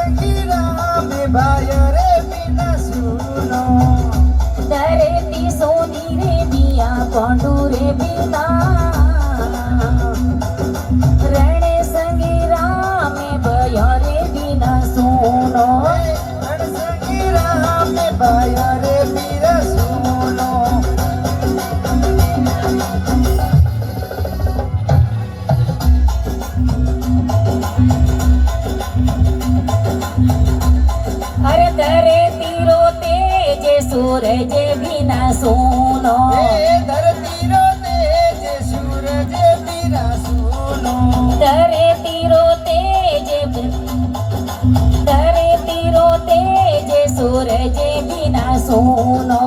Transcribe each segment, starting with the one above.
संगीरा में भाया रे बिना सुनो धरती सोनी रे बिया पांडू रे बिना रण संगीरा में भया रे बिना सुनो रण संगीरा में भाया रे बिना सुनो अरे धरती रो तेज सूरज बिना सोनो धरती रो तेज सूरज बिना सुनो धरती रो तेज सूरज बिना सोनो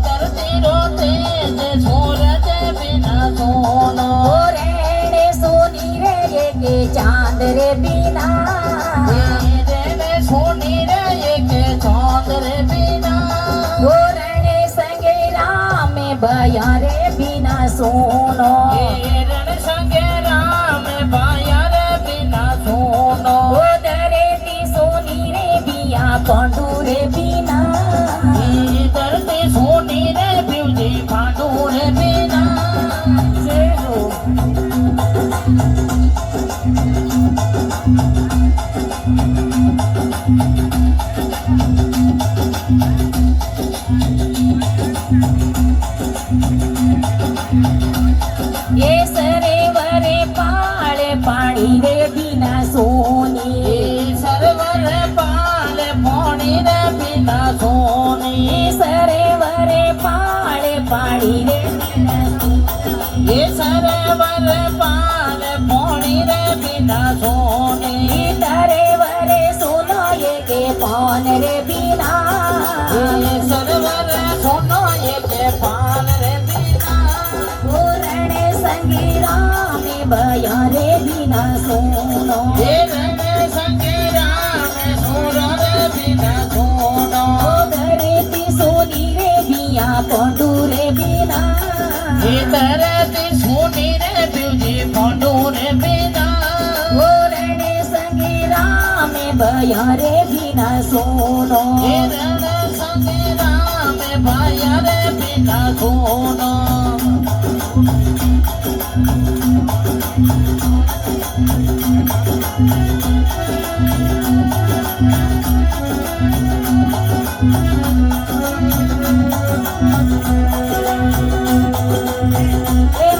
धरती रो तेज सूरज बिना सुनो रण सोनी रे के चांद रे बिना सोनी रे के चांद रे बिना रण संगेरा में भया रे बिना सोनो रण संगेरा में भाया रे बिना सुनो धरती सोनी रे बिया पांडू रे बिना धरती सोनी रे बिवजी पांडू रे बिना ये सरे वरे पाले पानी रे बिना सोनी सरवर पाल पानी रे बिना सोनी सरे वरे पाले पानी रे बिना ये सरवर पाल पानी रे बिना सोनी तारे वरे सोनो ये के पान रे बिना ये सरवर सोनो ये के पान रे बिना रण संगीरा में भया रे बिना सोनो ये रण संगीरा में सूर रे बिना सोनो धरती सोनी रे बिया पांडू रे बिना ये धरती सोनी रे बिवजी पांडू रे बिना रण संगीरा में भया रे बिना सोनो ये रण संगीरा में भाया रे बिना सोनो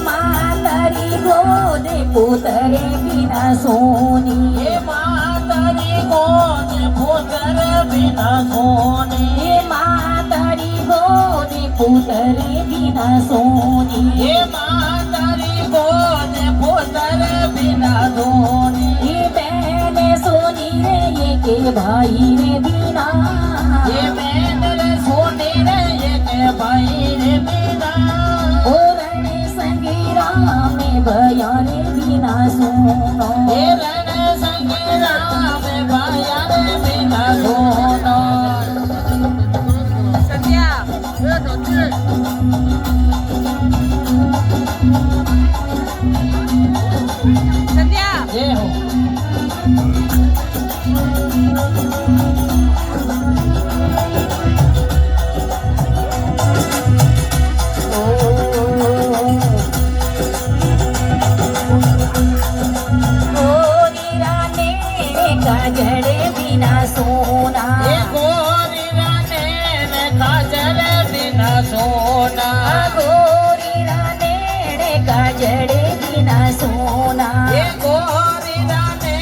मातारी गोद पुतरे बिना सोनी ये मातारी गोद पुत्र बिना सोनी मातारी गोद पुतरे बिना सोनी ये मातारी गोद पुत्र बिना सोनी बहन सोनी रे ये के भाई रे बिना ये बहन रे सोनी रे ये के भाई रे बिना रण संगीरा में भया रे बिना सोनो ये रण संगीरा में भाया रे बिना सोनो ये हो काजल बिना सोना ये गोरी राने ने काजल बिना सोना गोरी राने काजल बिना सोना ये गोरी राने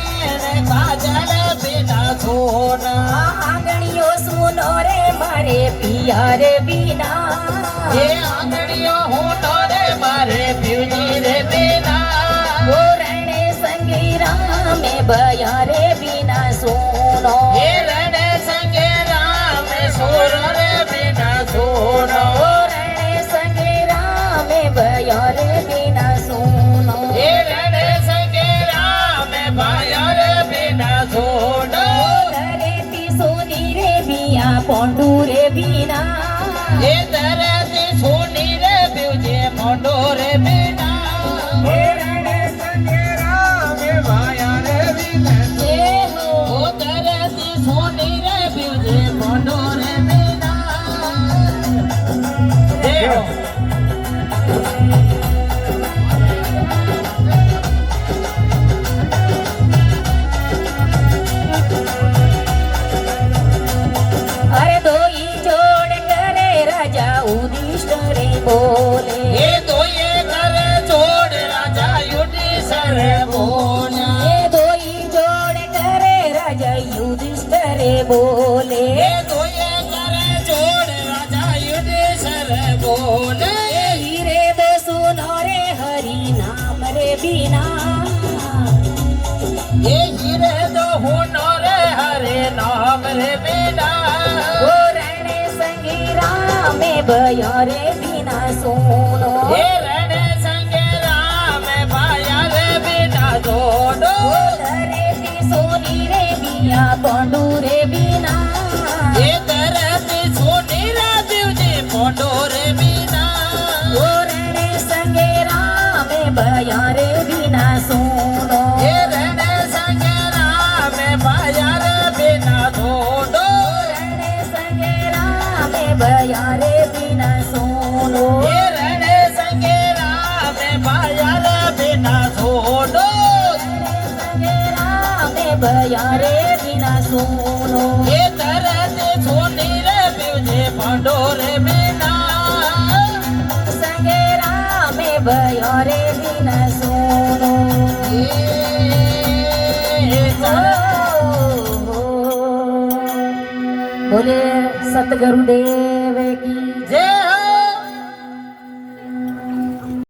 ने काजल बिना सोना आंगणियों सुनो रे मारे पिया रे बिना ये आंगड़ियों होठो रे मारे प्यूजी रे बिना रण संगीरा में भया रे बिना सोनो ये रण संगेरा में सोर रे बिना सोनो रण संगीरा में भया रे बिना सोनो ये रण संगेरा में भाया रे बिना सोनो धरती सोनी रे बिया पांडू रे बिना ये धरती सोनी रे प्यूजे मोंडो रे बिना रण संगेरा में भाया रे बिना ये हो ओ धरती અરે દોઈ જોડ કરે રાજા ઉદિષ્ટ રે બોલે એ દોયે કરે જોડ રાજા યુધિષ્ઠિર બોલે એ દોઈ જોડ કરે રાજા યુધિષ્ઠ રે બોલે એ દોયે કરે જોડ રાજા યુધિષ્ઠિર બોલે એ હીરે દો સુનો રે હરી નામ રે બીના એ હીરે દો હુનો રે હરે નામ રે બીના ઓ રણે સંગી રામે ભયો રે બીના સોનો એ રણે સંગે રામે ભાયા રે બીના જોડો ઓ ધરેતી સોની રે બિયા પાંડુ રે બીના એ ધરતી સોની રે દીવજી પોંડો રે બીના ઓ રણે સંગે રામે ભયો રે બીના સોનો એ રણે સંગે રામે ભાયા રે બીના જોડો રણે સંગે રામે ભયો રે બીના સોનો એ રણે સંગે રામે ભાયા રે બીના જોડો સંગે રામે ભયો રે બીના સોનો એ ધરતી સોની રે દીવજી પોંડો રે બીના સંગે રામે ભયો રે બીના સોનો બોલે સતગુરુદેવ